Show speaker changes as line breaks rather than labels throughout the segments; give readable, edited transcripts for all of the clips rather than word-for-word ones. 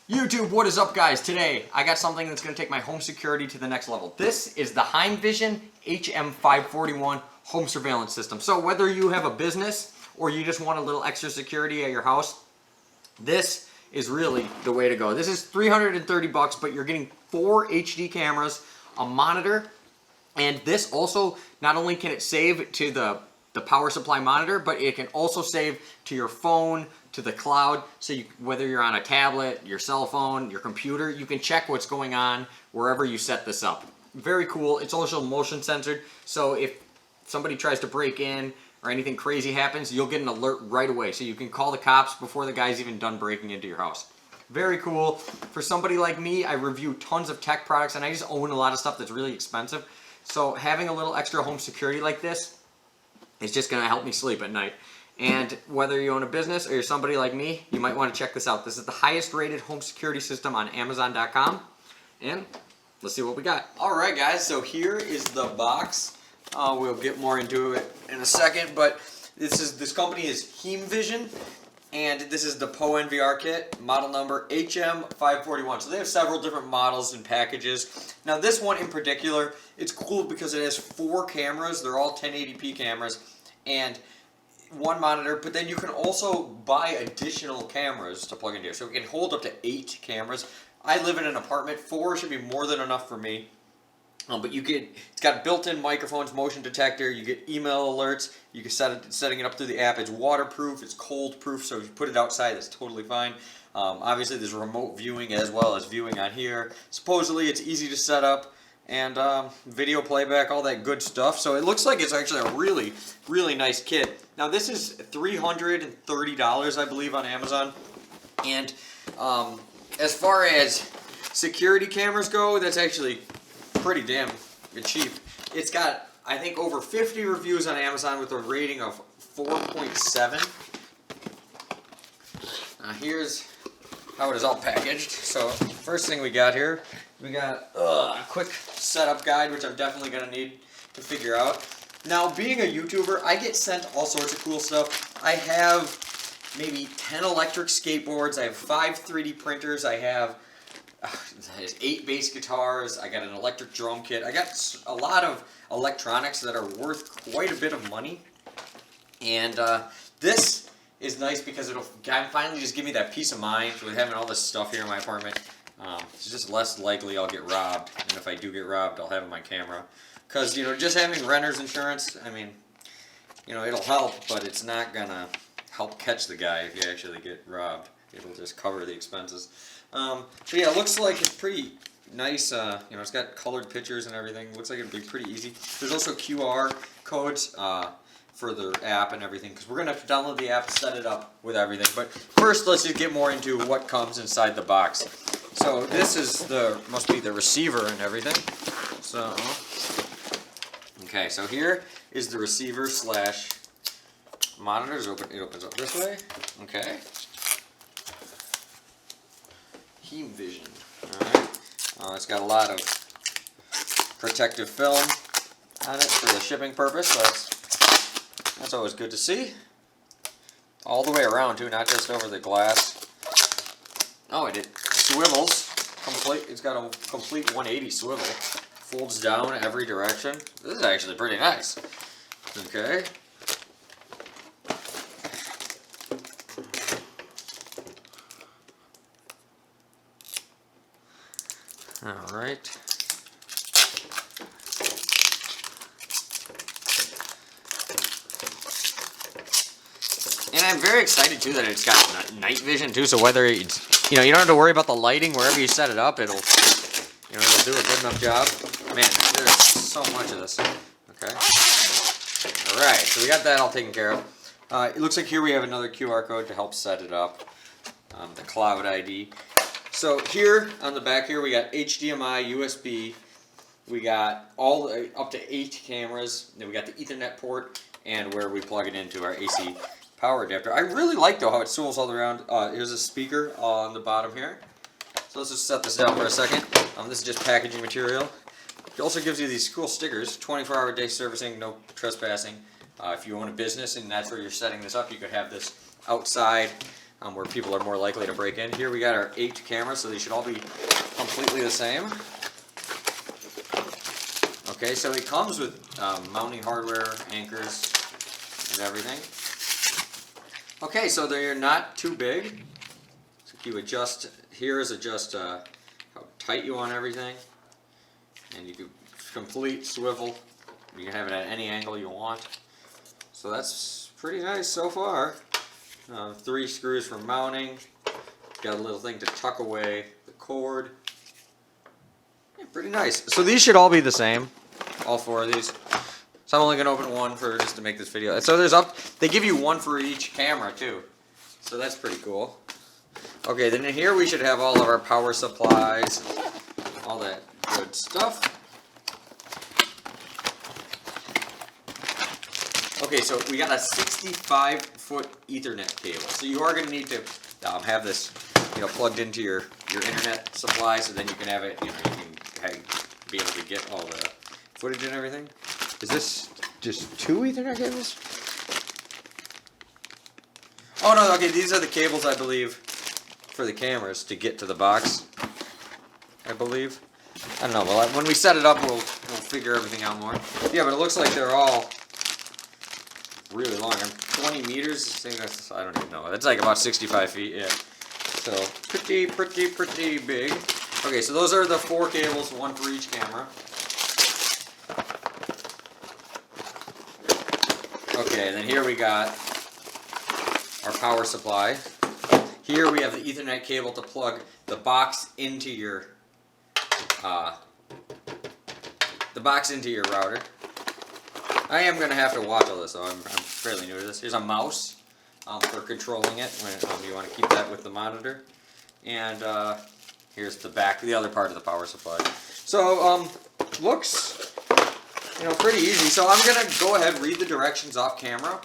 YouTube, what is up guys? Today, I got something that's going to take my home security to the next level. This is the HeimVision HM541 home surveillance system. So whether you have a business or you just want a little extra security at your house, this is really the way to go. This is $330, but you're getting 4 HD cameras, a monitor, and this also, not only can it save to the power supply monitor, but it can also save to your phone, to the cloud, so whether you're on a tablet, your cell phone, your computer, you can check what's going on wherever you set this up. Very cool. It's also motion censored, so if somebody tries to break in or anything crazy happens, you'll get an alert right away, so you can call the cops before the guy's even done breaking into your house. Very cool. For somebody like me, I review tons of tech products and I just own a lot of stuff that's really expensive, so having a little extra home security like this is just going to help me sleep at night. And whether you own a business or you're somebody like me, you might want to check this out. This is the highest rated home security system on Amazon.com. And let's see what we got. Alright guys, so here is the box. We'll get more into it in a second, but this company is HeimVision, and this is the PO-NVR kit, model number HM541. So they have several different models and packages. Now this one in particular, it's cool because it has 4 cameras. They're all 1080p cameras and one monitor, but then you can also buy additional cameras to plug into here. So it can hold up to 8 cameras. I live in an apartment. 4 should be more than enough for me. But it's got built-in microphones, motion detector, you get email alerts, you can setting it up through the app. It's waterproof, it's cold proof, so if you put it outside, that's totally fine. Obviously there's remote viewing as well as viewing on here. Supposedly it's easy to set up, and video playback, all that good stuff. So it looks like it's actually a really, really nice kit. Now this is $330, I believe, on Amazon. And as far as security cameras go, that's actually pretty damn cheap. It's got, I think, over 50 reviews on Amazon with a rating of 4.7. Now here's how it is all packaged. So first thing we got here, we got a quick setup guide, which I'm definitely going to need to figure out. Now, being a YouTuber, I get sent all sorts of cool stuff. I have maybe 10 electric skateboards, I have 5 3D printers, I have 8 bass guitars, I got an electric drum kit. I got a lot of electronics that are worth quite a bit of money. And this is nice because it'll finally just give me that peace of mind with having all this stuff here in my apartment. It's just less likely I'll get robbed, and if I do get robbed, I'll have it on my camera. Because, just having renter's insurance, I mean, it'll help, but it's not gonna help catch the guy if you actually get robbed. It'll just cover the expenses. So yeah, it looks like it's pretty nice. It's got colored pictures and everything. Looks like it'd be pretty easy. There's also QR codes for the app and everything, because we're gonna have to download the app, set it up with everything. But first, let's just get more into what comes inside the box. So this is must be the receiver and everything. So, okay, so here is the receiver slash monitor. It opens up this way. Okay. HeimVision. Alright. It's got a lot of protective film on it for the shipping purpose. So that's always good to see. All the way around too, not just over the glass. Oh, it swivels. It's got a complete 180 swivel. Folds down every direction. This is actually pretty nice. Okay. Alright. And I'm very excited too that it's got night vision too, so whether it's, you don't have to worry about the lighting wherever you set it up, it'll do a good enough job. Man, there's so much of this. Okay. Alright, so we got that all taken care of. It looks like here we have another QR code to help set it up. The cloud ID. So here on the back here we got HDMI, USB, we got all up to 8 cameras, then we got the Ethernet port, and where we plug it into our AC power adapter. I really like though how it swivels all around. Here's a speaker on the bottom here. So let's just set this down for a second. This is just packaging material. It also gives you these cool stickers, 24-hour day servicing, no trespassing. If you own a business and that's where you're setting this up, you could have this outside where people are more likely to break in. Here we got our 8 cameras, so they should all be completely the same. Okay, so it comes with mounting hardware, anchors, and everything. Okay, so they're not too big. So you adjust, here is adjust how tight you want everything. And you do complete swivel. You can have it at any angle you want. So that's pretty nice so far. 3 screws for mounting. Got a little thing to tuck away the cord. Yeah, pretty nice. So these should all be the same. All 4 of these. So I'm only going to open one for just to make this video. So they give you one for each camera too. So that's pretty cool. Okay, then in here we should have all of our power supplies, all that good stuff. Okay, so we got a 65-foot Ethernet cable. So you are going to need to have this, plugged into your internet supply, so then you can have it, you can be able to get all the footage and everything. Is this just 2 Ethernet cables? Oh no, okay, these are the cables, I believe, for the cameras to get to the box, I believe. I don't know, well, when we set it up, we'll figure everything out more. Yeah, but it looks like they're all really long. 20 meters, I think that's, I don't even know. That's like about 65 feet, yeah. So, pretty big. Okay, so those are the 4 cables, 1 for each camera. Okay, and then here we got our power supply. Here we have the Ethernet cable to plug the box into your router. I am going to have to watch all this, though. I'm fairly new to this. Here's a mouse for controlling it when you want to keep that with the monitor. And here's the other part of the power supply. So looks pretty easy. So I'm going to go ahead and read the directions off camera.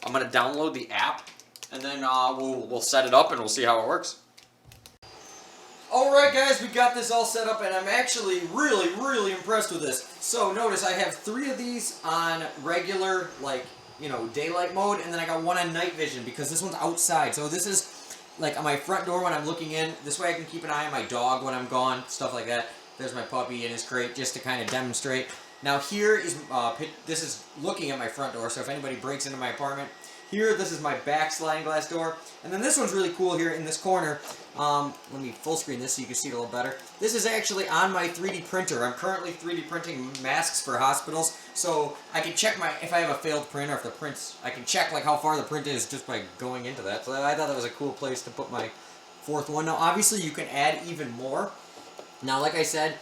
I'm going to download the app, and then we'll set it up and we'll see how it works. Alright guys, we got this all set up, and I'm actually really impressed with this. So notice I have 3 of these on regular, daylight mode, and then I got one on night vision because this one's outside. So this is like on my front door when I'm looking in. This way I can keep an eye on my dog when I'm gone, stuff like that. There's my puppy in his crate just to kind of demonstrate. Now here is, this is looking at my front door, so if anybody breaks into my apartment, here, this is my back sliding glass door. And then this one's really cool here in this corner. Let me full screen this so you can see it a little better. This is actually on my 3D printer. I'm currently 3D printing masks for hospitals. So I can check if I have a failed print or if the prints, I can check how far the print is just by going into that. So I thought that was a cool place to put my 4th one. Now obviously you can add even more. Now like I said,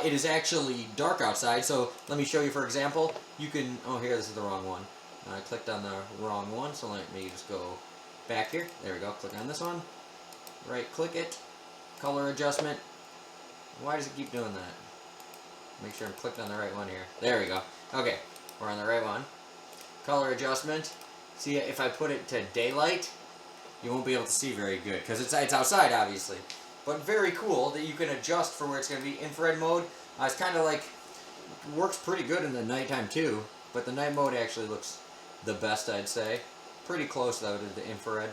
it is actually dark outside. So let me show you, for example. You can, oh here, this is the wrong one. I clicked on the wrong one, so let me just go back here. There we go. Click on this one. Right click it. Color adjustment. Why does it keep doing that? Make sure I'm clicked on the right one here. There we go. Okay, we're on the right one. Color adjustment. See, if I put it to daylight, you won't be able to see very good because it's outside, obviously. But very cool that you can adjust for where it's going to be infrared mode. It's kind of like, works pretty good in the nighttime too, but the night mode actually looks the best, I'd say. Pretty close though to the infrared.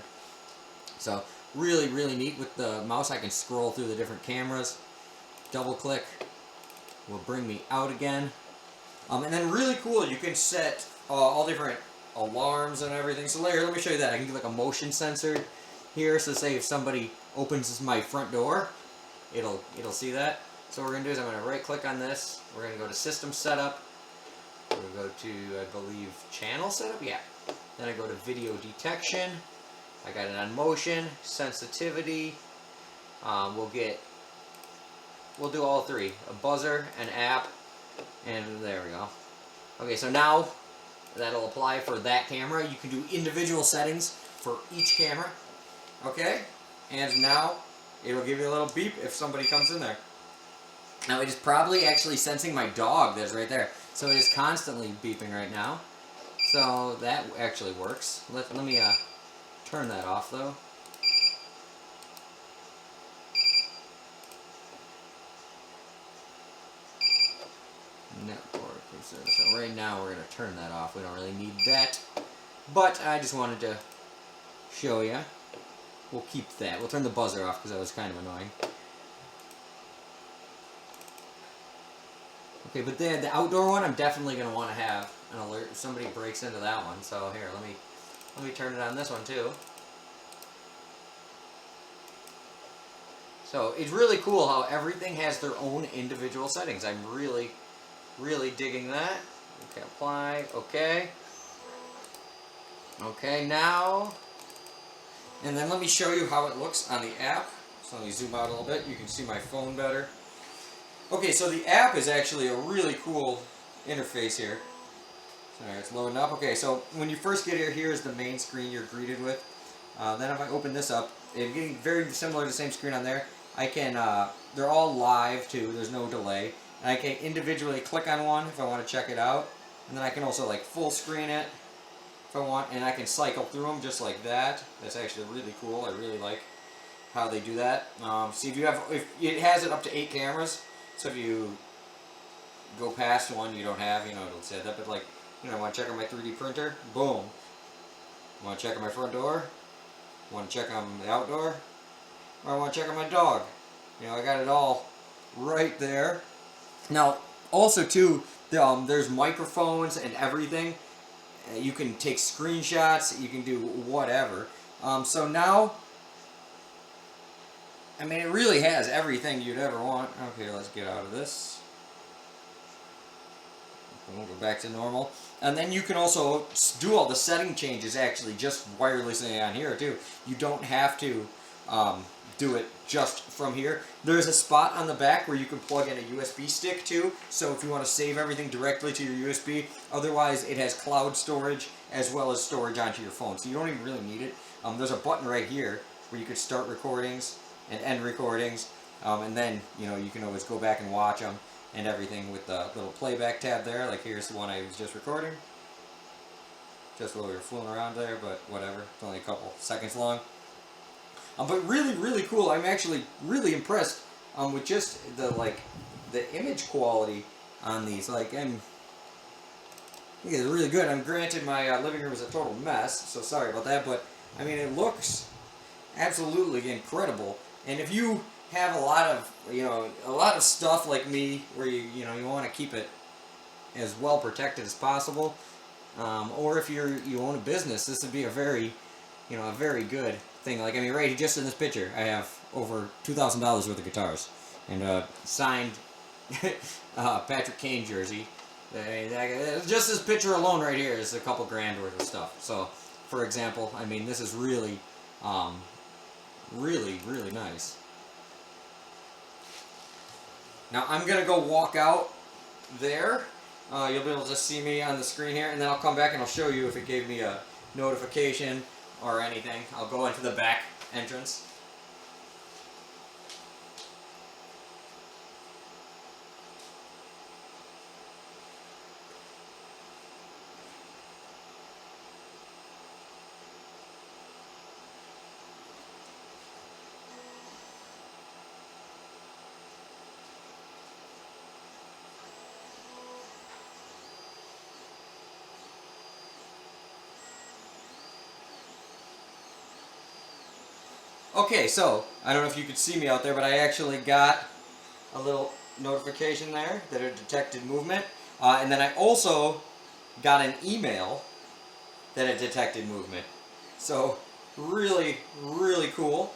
So really neat. With the mouse I can scroll through the different cameras. Double click will bring me out again. And then really cool, you can set all different alarms and everything. So here, let me show you that. I can do like a motion sensor here. So say if somebody opens my front door, it'll see that. So what we're going to do is I'm going to right click on this. We're going to go to system setup. We'll go to, I believe, channel setup, yeah. Then I go to video detection. I got it on motion, sensitivity. We'll do all 3. A buzzer, an app, and there we go. Okay, so now that'll apply for that camera. You can do individual settings for each camera. Okay, and now it'll give you a little beep if somebody comes in there. Now it is probably actually sensing my dog that's right there. So it is constantly beeping right now. So that actually works. Let me turn that off though. Network. So right now we're going to turn that off. We don't really need that. But I just wanted to show you. we'll keep that. We'll turn the buzzer off because that was kind of annoying. Okay, but then the outdoor one, I'm definitely going to want to have an alert if somebody breaks into that one. So here, let me turn it on this one too. So it's really cool how everything has their own individual settings. I'm really, really digging that. Okay, apply, okay. Okay, now, and then let me show you how it looks on the app. So let me zoom out a little bit. You can see my phone better. Okay, so the app is actually a really cool interface here. Sorry, it's loading up. Okay, so when you first get here, here's the main screen you're greeted with. Then if I open this up, it's getting very similar to the same screen on there. I can, they're all live too, there's no delay. And I can individually click on one if I want to check it out. And then I can also like full screen it if I want, and I can cycle through them just like that. That's actually really cool. I really like how they do that. See, if it has it up to 8 cameras. So if you go past one you don't have, you know, it'll say that. But like, you know, I want to check on my 3D printer, boom. I want to check on my front door. I want to check on the outdoor. Or I want to check on my dog. You know, I got it all right there. Now, also too, there's microphones and everything. You can take screenshots. You can do whatever. So now, I mean, it really has everything you'd ever want. Okay, let's get out of this. We'll go back to normal. And then you can also do all the setting changes actually just wirelessly on here too. You don't have to do it just from here. There's a spot on the back where you can plug in a USB stick too. So if you want to save everything directly to your USB, otherwise it has cloud storage as well as storage onto your phone. So you don't even really need it. There's a button right here where you could start recordings and end recordings, and then you know you can always go back and watch them and everything with the little playback tab there. Like here's the one I was just recording, just while we were fooling around there, but whatever. It's only a couple seconds long. But really, really cool. I'm actually really impressed with just the image quality on these. Like I think it's really good. Granted, my living room is a total mess, so sorry about that. But I mean, it looks absolutely incredible. And if you have a lot of stuff like me, where you want to keep it as well protected as possible, or if you own a business, this would be a very good thing. Like I mean, right, just in this picture, I have over $2,000 worth of guitars and signed Patrick Kane jersey. Just this picture alone right here is a couple grand worth of stuff. So, for example, I mean, this is really, really nice. Now I'm gonna go walk out there. You'll be able to see me on the screen here, and then I'll come back and I'll show you if it gave me a notification or anything. I'll go into the back entrance. Okay, so, I don't know if you could see me out there, but I actually got a little notification there that it detected movement. And then I also got an email that it detected movement. So, really, really cool.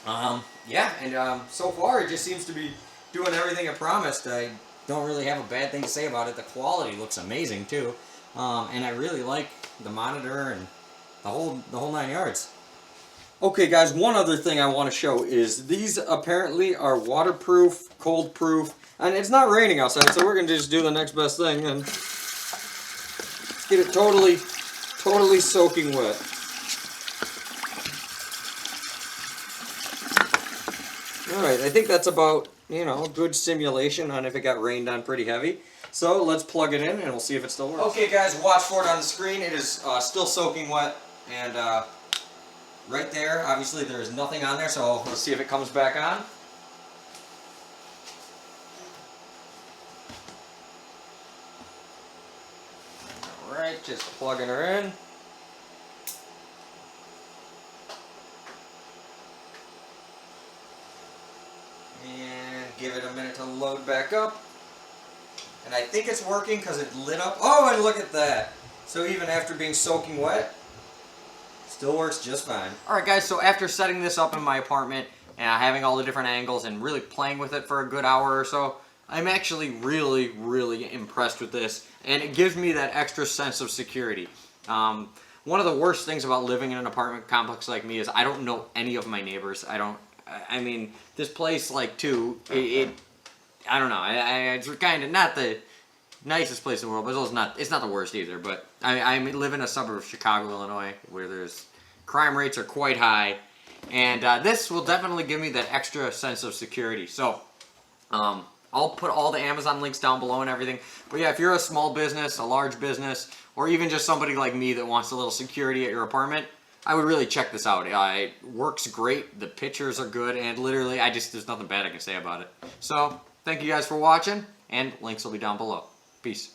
Yeah, and so far it just seems to be doing everything it promised. I don't really have a bad thing to say about it. The quality looks amazing too. And I really like the monitor and the whole 9 yards. Okay guys, one other thing I want to show is these apparently are waterproof, cold proof, and it's not raining outside, so we're going to just do the next best thing and get it totally soaking wet. Alright, I think that's about, a good simulation on if it got rained on pretty heavy. So let's plug it in and we'll see if it still works. Okay guys, watch for it on the screen. It is still soaking wet, and right there, obviously there is nothing on there, so let's see if it comes back on. Alright, just plugging her in. And give it a minute to load back up. And I think it's working because it lit up. Oh, and look at that. So even after being soaking wet, still works just fine. Alright guys, so after setting this up in my apartment and having all the different angles and really playing with it for a good hour or so, I'm actually really, really impressed with this, and it gives me that extra sense of security. One of the worst things about living in an apartment complex like me is I don't know any of my neighbors. I mean, this place, like, too, I don't know, it's kind of not the nicest place in the world, but it's not the worst either. But I live in a suburb of Chicago, Illinois, where there's crime rates are quite high, and this will definitely give me that extra sense of security. So, I'll put all the Amazon links down below and everything. But yeah, if you're a small business, a large business, or even just somebody like me that wants a little security at your apartment, I would really check this out. It works great, the pictures are good, and literally, there's nothing bad I can say about it. So, thank you guys for watching, and links will be down below. Peace.